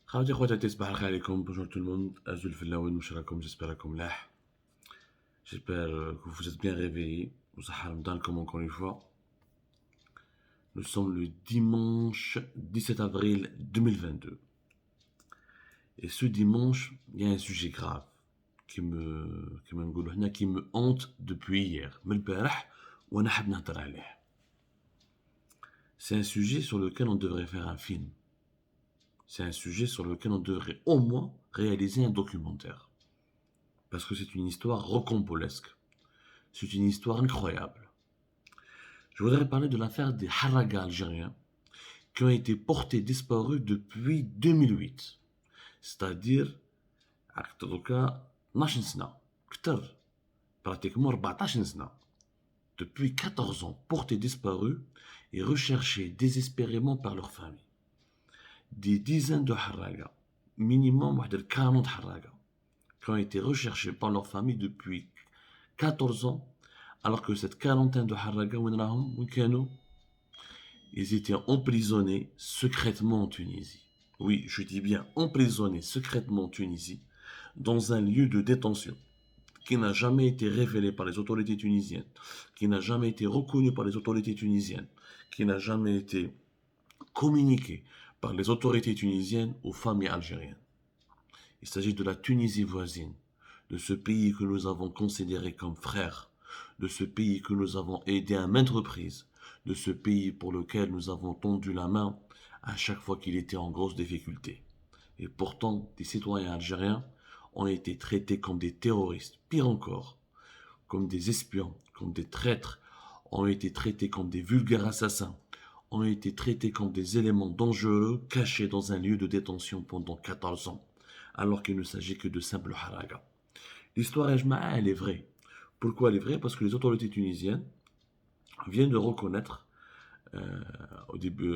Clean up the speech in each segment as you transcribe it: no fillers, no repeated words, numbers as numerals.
خواتي خواتاتي صباح الخير عليكم. Bonjour tout le monde. Azul Fellaouen, واش راكم؟ j'espère راكم ملاح. J'espère que vous êtes bien réveillés. وصحة رمضان comme encore une fois. Nous sommes le dimanche 17 avril 2022. Et ce dimanche, il y a un sujet grave qui me hante depuis hier. من البارح وانا حاب نهضر عليه. C'est un sujet sur lequel on devrait faire un film. C'est un sujet sur lequel on devrait au moins réaliser un documentaire. Parce que c'est une histoire rocambolesque. C'est une histoire incroyable. Je voudrais parler de l'affaire des Harraga algériens qui ont été portés disparus depuis 2008. C'est-à-dire, pratiquement 14 ans. Depuis 14 ans, portés disparus et recherchés désespérément par leur famille. Des dizaines de Harraga, minimum 40 Harraga, qui ont été recherchés par leur famille depuis 14 ans, alors que cette quarantaine de Harraga, ils étaient emprisonnés secrètement en Tunisie. Oui, je dis bien emprisonnés secrètement en Tunisie, dans un lieu de détention qui n'a jamais été révélé par les autorités tunisiennes, qui n'a jamais été reconnu par les autorités tunisiennes, qui n'a jamais été communiqué par les autorités tunisiennes aux familles algériennes. Il s'agit de la Tunisie voisine, de ce pays que nous avons considéré comme frère, de ce pays que nous avons aidé à maintes reprises, de ce pays pour lequel nous avons tendu la main à chaque fois qu'il était en grosse difficulté. Et pourtant, des citoyens algériens ont été traités comme des terroristes, pire encore, comme des espions, comme des traîtres, ont été traités comme des vulgaires assassins, ont été traités comme des éléments dangereux cachés dans un lieu de détention pendant 14 ans, alors qu'il ne s'agit que de simples haragas. L'histoire Ejma'a, elle est vraie. Pourquoi elle est vraie? Parce que les autorités tunisiennes viennent de reconnaître, au début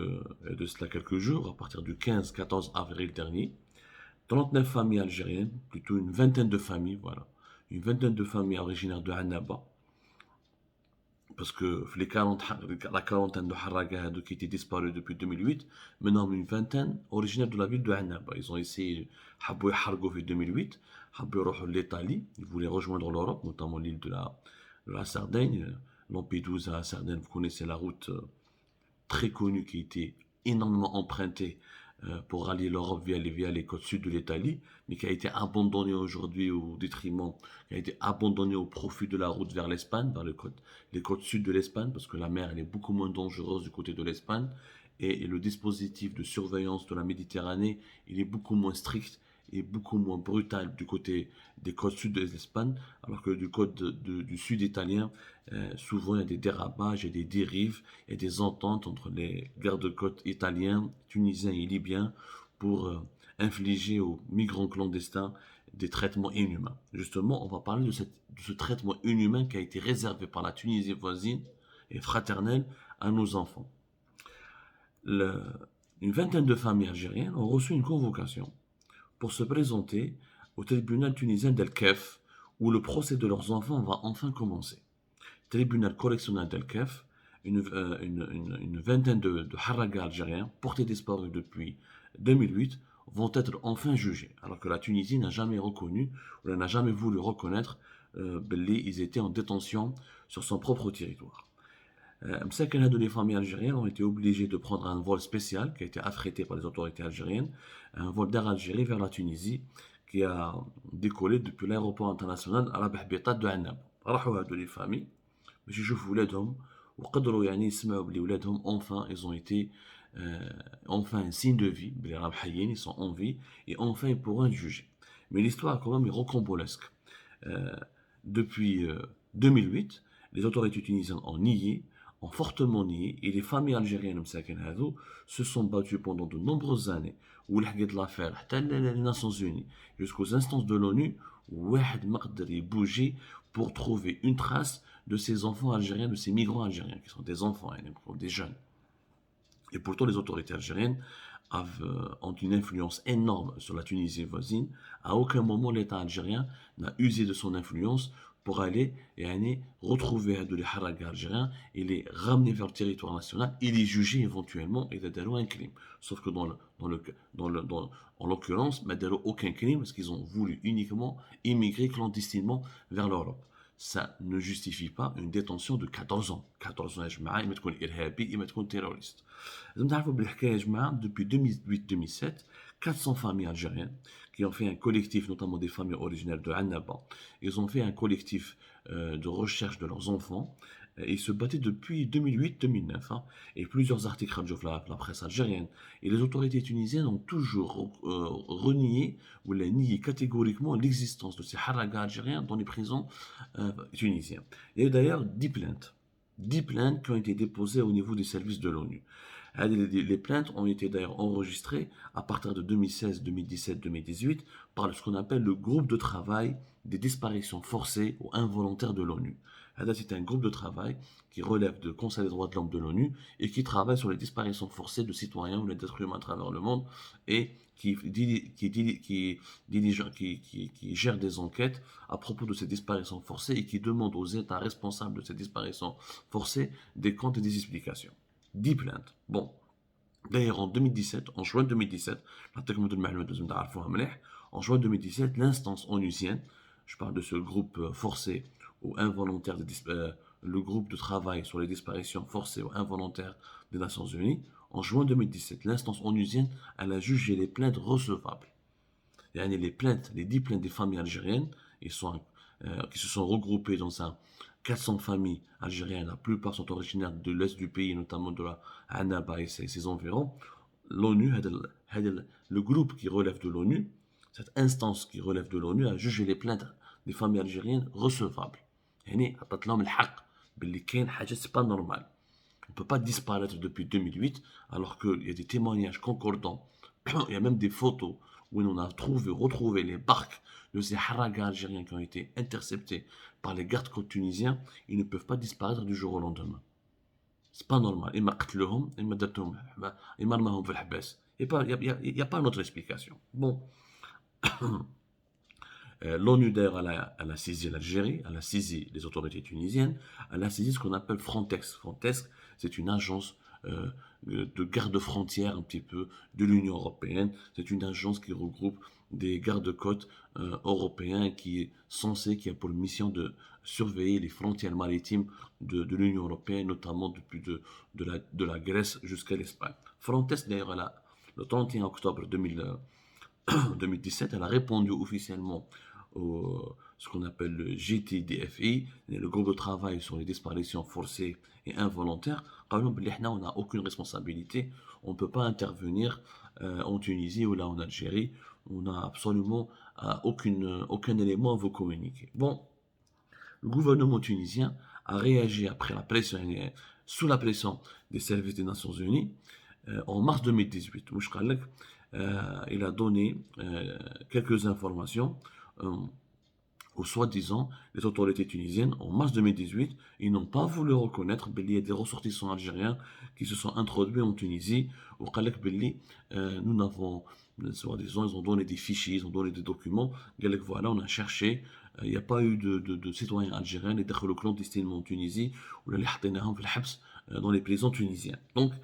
de cela quelques jours, à partir du 15-14 avril dernier, 39 familles algériennes, plutôt une vingtaine de familles, voilà, une vingtaine de familles originaires de Annaba, parce que la quarantaine de Harraga qui étaient disparus depuis 2008, maintenant une vingtaine originaires de la ville de Annaba. Ils ont essayé de Hargo en 2008, l'Italie, ils voulaient rejoindre l'Europe, notamment l'île de la Sardaigne, Lampedusa, Sardaigne, vous connaissez la route très connue qui a été énormément empruntée pour rallier l'Europe via les côtes sud de l'Italie, mais qui a été abandonnée aujourd'hui au détriment, qui a été abandonnée au profit de la route vers l'Espagne, vers les côtes sud de l'Espagne, parce que la mer elle est beaucoup moins dangereuse du côté de l'Espagne, et le dispositif de surveillance de la Méditerranée, il est beaucoup moins strict et beaucoup moins brutal du côté des côtes sud de l'Espagne, alors que du sud italien, souvent il y a des dérapages, il y a des dérives, il y a des ententes entre les gardes-côtes italiens, tunisiens et libyens pour infliger aux migrants clandestins des traitements inhumains. Justement, on va parler de ce traitement inhumain qui a été réservé par la Tunisie voisine et fraternelle à nos enfants. Une vingtaine de familles algériennes ont reçu une convocation pour se présenter au tribunal tunisien d'El Kef, où le procès de leurs enfants va enfin commencer. Tribunal correctionnel d'El Kef, une vingtaine de Harraga algériens, portés disparus depuis 2008, vont être enfin jugés, alors que la Tunisie n'a jamais reconnu, ou n'a jamais voulu reconnaître qu'ils étaient en détention sur son propre territoire. Les familles algériennes ont été obligées de prendre un vol spécial qui a été affrété par les autorités algériennes, un vol d'Air Algérie vers la Tunisie qui a décollé depuis l'aéroport international à la Bahbitat de Annab. راحوا هادو les familles باش يشوفوا ولادهم وقدروا يعني يسمعوا بلي ولادهم enfin ils ont été enfin un signe de vie, بلي راهم حيين, ils sont en vie et enfin ils pourront être jugés. Mais l'histoire quand même est rocambolesque. Depuis 2008, les autorités tunisiennes ont nié, ont fortement nié, et les familles algériennes se sont battues pendant de nombreuses années, où l'affaire, les Nations Unies, jusqu'aux instances de l'ONU, où ils bouger pour trouver une trace de ces enfants algériens, de ces migrants algériens, qui sont des enfants, des jeunes. Et pourtant, les autorités algériennes ont une influence énorme sur la Tunisie voisine. À aucun moment, l'État algérien n'a usé de son influence pour aller retrouver les haragas algériens et les ramener vers le territoire national et les juger éventuellement et d'adhérer un crime. Sauf que en l'occurrence, ils n'ont aucun crime parce qu'ils ont voulu uniquement immigrer clandestinement vers l'Europe. Ça ne justifie pas une détention de 14 ans. 14 ans, il m'a تكون إرهابي, il m'a تكون terroriste. لازم تعرفوا بالحكاية يا جماعة, depuis 2008-2007, 400 familles algériennes qui ont fait un collectif, notamment des familles originaires de Annaba. Ils ont fait un collectif de recherche de leurs enfants. Et ils se battaient depuis 2008-2009. Hein, et plusieurs articles radio la presse algérienne. Et les autorités tunisiennes ont toujours renié ou nié catégoriquement l'existence de ces haragas algériens dans les prisons tunisiennes. Il y a eu d'ailleurs 10 plaintes. 10 plaintes qui ont été déposées au niveau des services de l'ONU. Les plaintes ont été d'ailleurs enregistrées à partir de 2016, 2017, 2018 par ce qu'on appelle le groupe de travail des disparitions forcées ou involontaires de l'ONU. C'est un groupe de travail qui relève du Conseil des droits de l'homme de l'ONU et qui travaille sur les disparitions forcées de citoyens ou d'êtres humains à travers le monde et qui gère des enquêtes à propos de ces disparitions forcées et qui demande aux États responsables de ces disparitions forcées des comptes et des explications. 10 plaintes. Bon. D'ailleurs, en 2017, en juin 2017, en juin 2017, l'instance onusienne, je parle de ce groupe forcé ou involontaire, le groupe de travail sur les disparitions forcées ou involontaires des Nations Unies, en juin 2017, l'instance onusienne, elle a jugé les plaintes recevables. Les plaintes, les 10 plaintes des familles algériennes, qui se sont regroupées dans un 400 familles algériennes, la plupart sont originaires de l'est du pays, notamment de la Annaba et ses environs. L'ONU, le groupe qui relève de l'ONU, cette instance qui relève de l'ONU a jugé les plaintes des familles algériennes recevables. C'est pas normal. On ne peut pas disparaître depuis 2008 alors qu'il y a des témoignages concordants. Il y a même des photos où on a retrouvé les barques de ces haragas algériens qui ont été interceptés par les gardes-côtes tunisiens. Ils ne peuvent pas disparaître du jour au lendemain. C'est pas normal. Il n'y a pas d'autre explication. Bon. L'ONU d'ailleurs, elle a saisi l'Algérie, elle a saisi les autorités tunisiennes, elle a saisi ce qu'on appelle Frontex. Frontex, c'est une agence de garde-frontières un petit peu de l'Union européenne. C'est une agence qui regroupe des gardes-côtes européens qui a pour mission de surveiller les frontières maritimes de l'Union européenne, notamment depuis de la Grèce jusqu'à l'Espagne. Frontex d'ailleurs, le 31 octobre 2017, elle a répondu officiellement ce qu'on appelle le GTDFI, le groupe de travail sur les disparitions forcées et involontaires. On n'a aucune responsabilité, on ne peut pas intervenir en Tunisie ou là en Algérie, on n'a absolument aucun élément à vous communiquer. Bon, le gouvernement tunisien a réagi après la pression, sous la pression des services des Nations Unies, en mars 2018. Il a donné quelques informations aux soi-disant les autorités tunisiennes en mars 2018. Ils n'ont pas voulu reconnaître qu'il y a des ressortissants algériens qui se sont introduits en Tunisie. Nous n'avons, soi-disant, ils ont donné des fichiers, ils ont donné des documents. Voilà, on a cherché. Il n'y a pas eu de citoyens algériens qui sont clandestinement en Tunisie ou dans les prisons tunisiennes. Donc,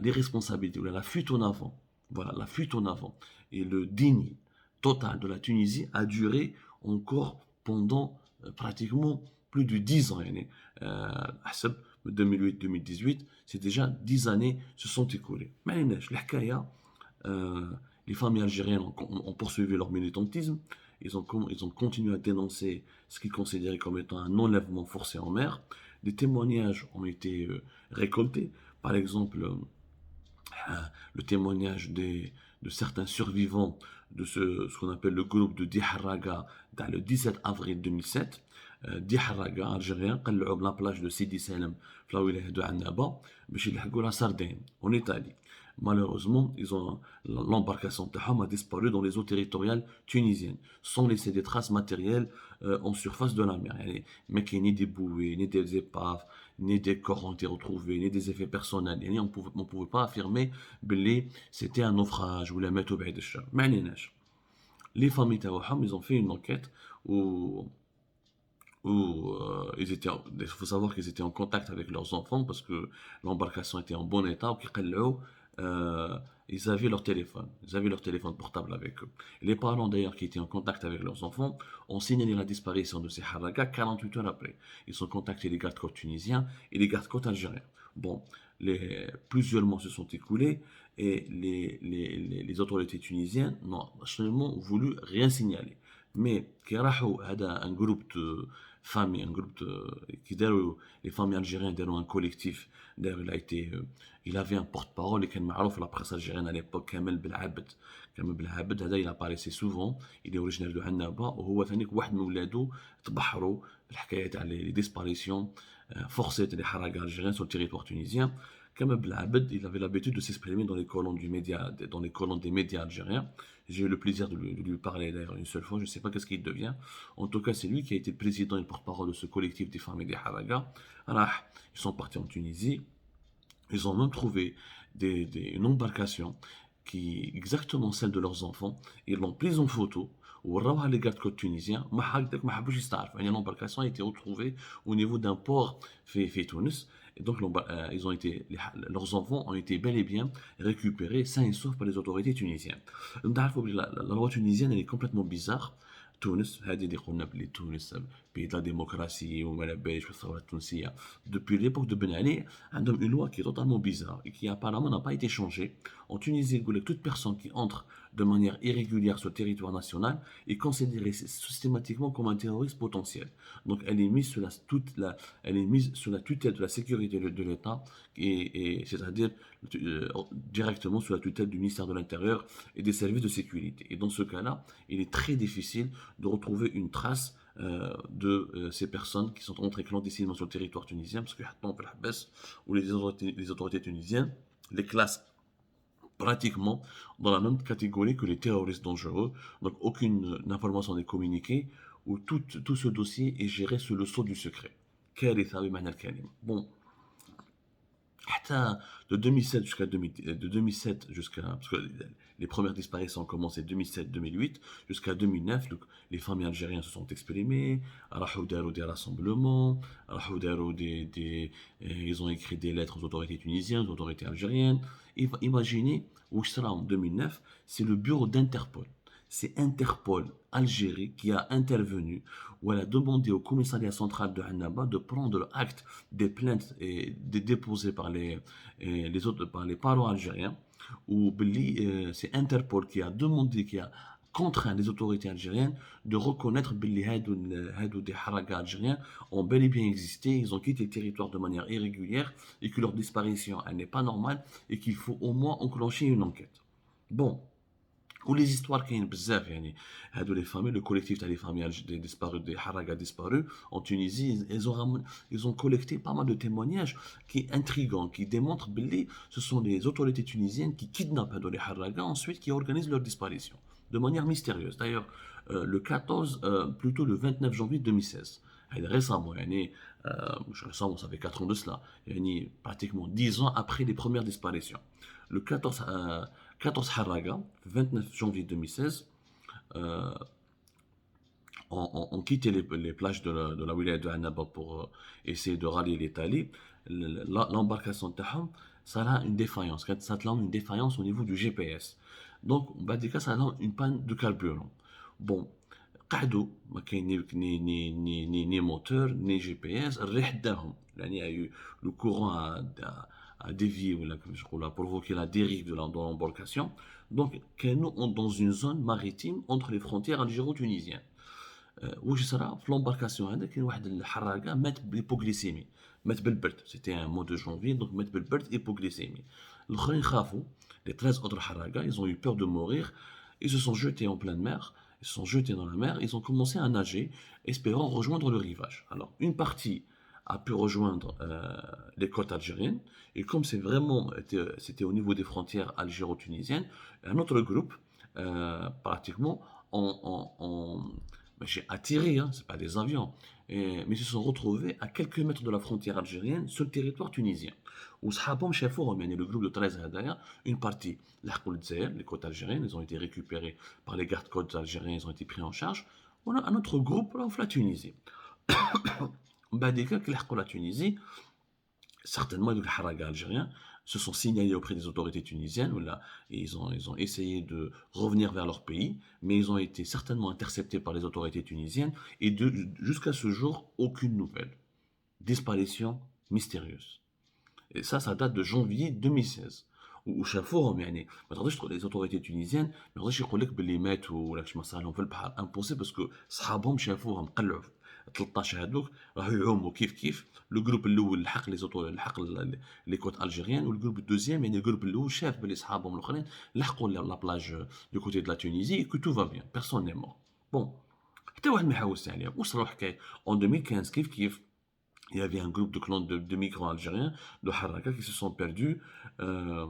l'irresponsabilité ou la fuite en avant, voilà, la fuite en avant et le déni total de la Tunisie a duré encore pendant pratiquement plus de 10 ans. 2008-2018, c'est déjà 10 années se sont écoulées. Mais les familles algériennes ont poursuivi leur militantisme, ils ont continué à dénoncer ce qu'ils considéraient comme étant un enlèvement forcé en mer. Des témoignages ont été récoltés. Par exemple, le témoignage de certains survivants de ce qu'on appelle le groupe de Diharaga le 17 avril 2007. Diharaga, algérien, قلعوا la plage de Sidi Salem في الولاية de Annaba باش يلحقوا la Sardaigne en Italie. Malheureusement, l'embarcation a disparu dans les eaux territoriales tunisiennes, sans laisser des traces matérielles en surface de la mer. Mais qu'il n'y ait ni des bouées, ni des épaves, ni des corps ont été retrouvés, ni des effets personnels. On ne pouvait pas affirmer que c'était un naufrage ou la méthode de char. Les familles ils ont fait une enquête où il faut savoir qu'ils étaient en contact avec leurs enfants parce que l'embarcation était en bon état. Euh, ils avaient leur téléphone portable avec eux. Les parents d'ailleurs qui étaient en contact avec leurs enfants ont signalé la disparition de ces haragas 48 heures après. Ils ont contacté les gardes-côtes tunisiens et les gardes-côtes algériens. Bon, plusieurs mois se sont écoulés et les autorités tunisiennes n'ont absolument voulu rien signaler. Mais qui un groupe de familles, un groupe les familles algériennes داروا un collectif. D'ailleurs, il avait un porte-parole qui était معروف la presse algérienne à l'époque, Kamel Belabed. هذا il apparaissait souvent. Il est originaire de Annaba وهو ثاني واحد من ولاده تبحروا في الحكايه تاع les disparitions forcées des haragas algériens sur le territoire tunisien. Kamel Belabed, il avait l'habitude de s'exprimer dans les colonnes des médias algériens. J'ai eu le plaisir de lui parler d'ailleurs une seule fois, je ne sais pas qu'est-ce qu'il devient. En tout cas, c'est lui qui a été le président et le porte-parole de ce collectif des femmes et des haragas. Alors, ils sont partis en Tunisie. Ils ont même trouvé une embarcation qui est exactement celle de leurs enfants. Ils l'ont prise en photo. وراوها les gardes-côtes tunisiens. ما حبوش يستعرفوا. يعني l'embarcation a été retrouvée au niveau d'un port في تونس. Et donc, leurs enfants ont été bel et bien récupérés sains et saufs par les autorités tunisiennes. La loi tunisienne, elle est complètement bizarre. تونس هذه اللي قلنا بلي تونس pays de la démocratie وما على باليش والثوره التونسيه. Depuis l'époque de Ben Ali, عندهم une loi qui est totalement bizarre et qui apparemment n'a pas été changée. En Tunisie, يقول لك toute personne qui entre de manière irrégulière sur le territoire national est considérée systématiquement comme un terroriste potentiel. Donc elle est mise elle est mise sous la tutelle de la sécurité de l'État c'est-à-dire directement sous la tutelle du ministère de l'Intérieur et des services de sécurité. Et dans ce cas-là, il est très difficile de retrouver une trace de ces personnes qui sont entrées clandestinement sur le territoire tunisien, parce que où les autorités tunisiennes les classent pratiquement dans la même catégorie que les terroristes dangereux. Donc aucune information n'est communiquée, où tout ce dossier est géré sous le sceau du secret. Bon, de 2007 jusqu'à parce que les premières disparitions ont commencé 2007-2008 jusqu'à 2009. Les familles algériennes se sont exprimées, des rassemblements, ils ont écrit des lettres aux autorités tunisiennes, aux autorités algériennes. Imaginez, en 2009, c'est le bureau d'Interpol. C'est Interpol Algérie qui a intervenu, où elle a demandé au commissariat central de Annaba de prendre acte des plaintes déposées par par les parents algériens, où c'est Interpol qui a demandé, qui a contraint les autorités algériennes de reconnaître que des haragas algériens ont bel et bien existé, ils ont quitté le territoire de manière irrégulière et que leur disparition elle n'est pas normale et qu'il faut au moins enclencher une enquête. Bon, ou les histoires qui بزاف يعني هادو les familles, le collectif des familles des disparus, des haragas disparus en Tunisie, ils ont collecté pas mal de témoignages qui est intrigants, qui démontrent que ce sont les autorités tunisiennes qui kidnappent هادو les haragas ensuite qui organisent leur disparition de manière mystérieuse. D'ailleurs, plutôt le 29 janvier 2016. Récemment, récemment, ça fait 4 ans de cela, pratiquement 10 ans après les premières disparitions. Le 14 Haraga, 29 janvier 2016, ont quitté les plages de la wilaya de Annaba pour essayer de rallier l'Italie. L'embarcation Taham, ça a une défaillance. Ça a une défaillance au niveau du GPS. Donc, ça a une panne de carburant. Bon, ما كاين ni moteur ni GPS. Il y a eu le courant à dévier ou a provoqué la dérive dans l'embarcation. Donc, nous dans une zone maritime entre les frontières algéro-tunisiennes. واش صرا في l'embarcation هذا كاين واحد الحراقه مات بليبوغليسيمي مات بالبرد. C'était un mois de janvier, donc مات بالبرد hypoglycémie. الاخرين خافوا, les 13 autres haragas, ils ont eu peur de mourir, ils se sont jetés en pleine mer, ils se sont jetés dans la mer, ils ont commencé à nager espérant rejoindre le rivage. Alors une partie a pu rejoindre les côtes algériennes, et comme c'était au niveau des frontières algéro-tunisiennes, un autre groupe pratiquement j'ai attiré, hein, c'est pas des avions, mais ils se sont retrouvés à quelques mètres de la frontière algérienne sur le territoire tunisien. وصحابهم شافوهم, يعني le groupe de 13 هدايا, une partie لحقوا للجزائر, les côtes algériennes, ils ont été récupérés par les gardes-côtes algériens, ils ont été pris en charge. On a un autre groupe, là, la Tunisie. Bah, des cas qui la Tunisie, certainement les Haragas algériens se sont signalés auprès des autorités tunisiennes, là, et ils ont essayé de revenir vers leur pays, mais ils ont été certainement interceptés par les autorités tunisiennes, et jusqu'à ce jour, aucune nouvelle. Disparition mystérieuse. Et ça date de janvier 2016. وشافوهم يعني ما تقدرش les autorités tunisiennes ما يقدرش يقول لك باللي ماتوا ولا شي ما صار لهم في البحر امبوسيبل باسكو صحابهم شافوهم قلعوا 13 هذوك راهو يعوموا كيف لو جروب الاول لحق لي كوت الجيريان والجروب الدوزيام يعني الجروب الاول شاف باللي صحابهم الاخرين لحقوا لا بلاج دو كوتي دو لا تونيزي كو تو فا بيان بيرسون ني مور بون حتى واحد ما يحوس عليها واش صرا حكايه اون 2015 كيف il y avait un groupe de clans de migrants algériens de Haraka qui se sont perdus euh,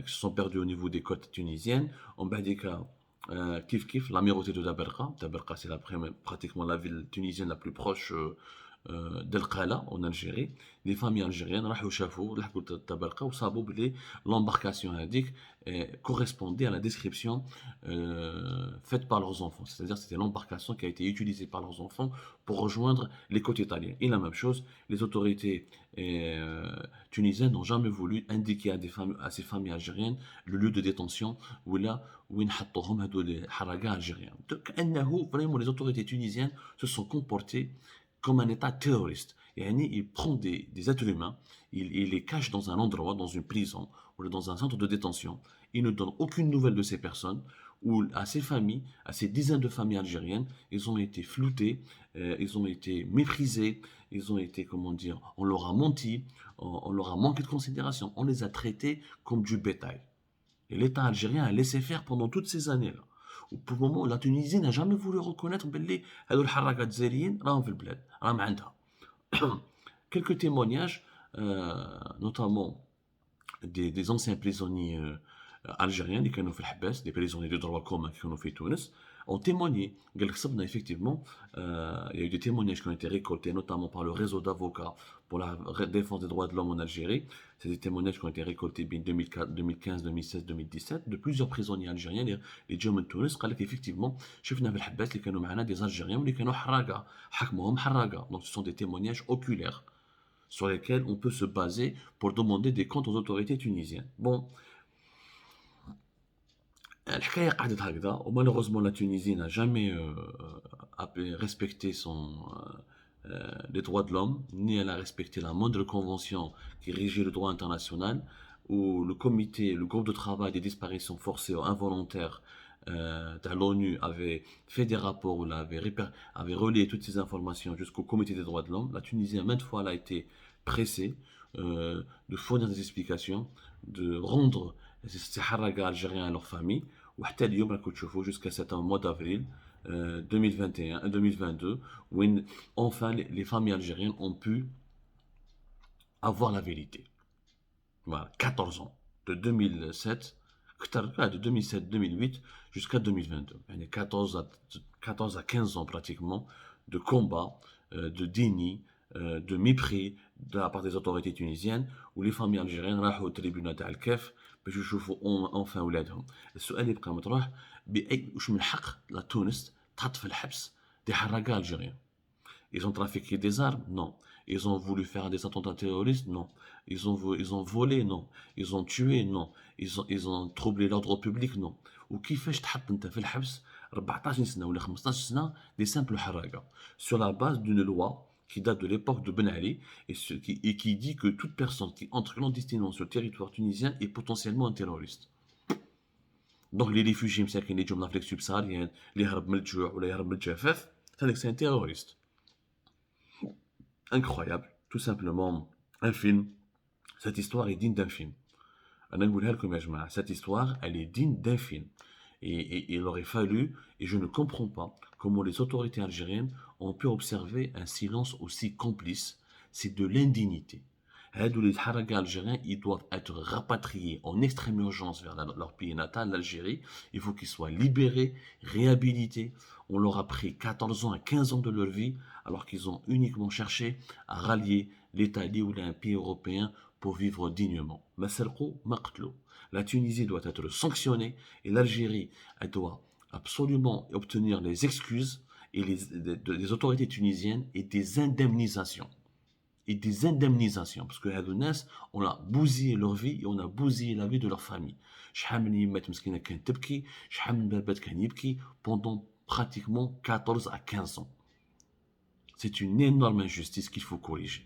qui se sont perdus au niveau des côtes tunisiennes. En Badika, l'amirauté de Daberqa. Daberqa, c'est pratiquement la ville tunisienne la plus proche d'El Qala en Algérie. Les familles algériennes راحوا شافوا لحقوا Daberqa وصابوا بلي l'embarcation هذيك correspondait à la description faite par leurs enfants. C'est-à-dire c'était l'embarcation qui a été utilisée par leurs enfants pour rejoindre les côtes italiennes. Et la même chose, les autorités tunisiennes n'ont jamais voulu indiquer à ces familles algériennes le lieu de détention où وين حطوهم هذول الحراقة algériens. Donc, vraiment, les autorités tunisiennes se sont comportées comme un état terroriste. Yani, il prend des êtres humains, il les cache dans un endroit, dans une prison ou dans un centre de détention. Il ne donne aucune nouvelle de ces personnes ou à ces familles, à ces dizaines de familles algériennes, ils ont été floutés, ils ont été méprisés, ils ont été, comment dire, on leur a menti, on leur a manqué de considération, on les a traités comme du bétail. Et l'État algérien a laissé faire pendant toutes ces années-là. Pour le moment, la Tunisie n'a jamais voulu reconnaître que هذو الحراقات الجزائريين راهم في البلاد راهم عندها. Quelques témoignages, notamment des anciens prisonniers algériens qui كانوا في الحباس, des prisonniers de droit commun qui كانوا في تونس, ont témoigné. Effectivement, il y a eu des témoignages qui ont été récoltés, notamment par le réseau d'avocats pour la défense des droits de l'homme en Algérie. C'est des témoignages qui ont été récoltés en 2004, 2015, 2016, 2017 de plusieurs prisonniers algériens, les Djoum de Tunis. قال لك effectivement, شفنا في الحباس اللي كانوا معنا des Algériens واللي كانوا حراقة, حكموهم حراقة. Donc ce sont des témoignages oculaires sur lesquels on peut se baser pour demander des comptes aux autorités tunisiennes. Bon, الحكايه قعدت هكذا ومالوغوزمون لا تونيزي n'a jamais respecté les droits de l'homme, ni elle a respecté la moindre convention qui régit le droit international, où le groupe de travail des disparitions forcées ou involontaires de l'ONU avait fait des rapports, ou avait relayé toutes ces informations jusqu'au comité des droits de l'homme. La Tunisie, maintes fois, elle a été pressée de fournir des explications, de rendre ces haragas algériens à leur famille. وحتى اليوم راكم تشوفوا jusqu'à cet mois d'avril 2021 2022 où enfin les familles algériennes ont pu avoir la vérité. Voilà, 14 ans de 2007 de 2007-2008 jusqu'à 2022. Il y a 14 à 15 ans pratiquement de combat, de déni, de mépris de la part des autorités tunisiennes où les familles algériennes راحوا au tribunal تاع الكاف باش يشوفوا enfin ولادهم. السؤال يبقى مطروح واش من حق تونس تحط في الحبس des حراقة algériens. Ils ont trafiqué des armes? Non. Ils ont voulu faire des attentats terroristes? Non. Ils ont volé? Non. Ils ont tué? Non. Ils ont troublé l'ordre public? Non. وكيفاش تحط انت في الحبس 14 سنة ولا 15 سنة des simples حراقة sur la base d'une loi qui date de l'époque de Ben Ali et qui dit que toute personne qui entre clandestinement sur le territoire tunisien est potentiellement un terroriste. Donc les réfugiés مساكين اللي يجوا من l'Afrique subsaharienne اللي يهرب من الجوع ولا يهرب من الجفاف, c'est un terroriste. Incroyable, tout simplement un film. Cette histoire est digne d'un film. Cette histoire, elle est digne d'un film. Et il aurait fallu, et je ne comprends pas, comment les autorités algériennes ont pu observer un silence aussi complice. C'est de l'indignité. Les haragas algériens, ils doivent être rapatriés en extrême urgence vers leur pays natal, l'Algérie. Il faut qu'ils soient libérés, réhabilités. On leur a pris 14 ans à 15 ans de leur vie, alors qu'ils ont uniquement cherché à rallier l'Italie ou un pays européen pour vivre dignement. La Tunisie doit être sanctionnée et l'Algérie, elle doit absolument obtenir les excuses et des autorités tunisiennes et des indemnisations. Et des indemnisations, parce que Hadounas, on a bousillé leur vie et on a bousillé la vie de leur famille. شحال من يمات مسكينة كانت تبكي، شحال من بابات كان يبكي pendant pratiquement 14 à 15 ans. C'est une énorme injustice qu'il faut corriger.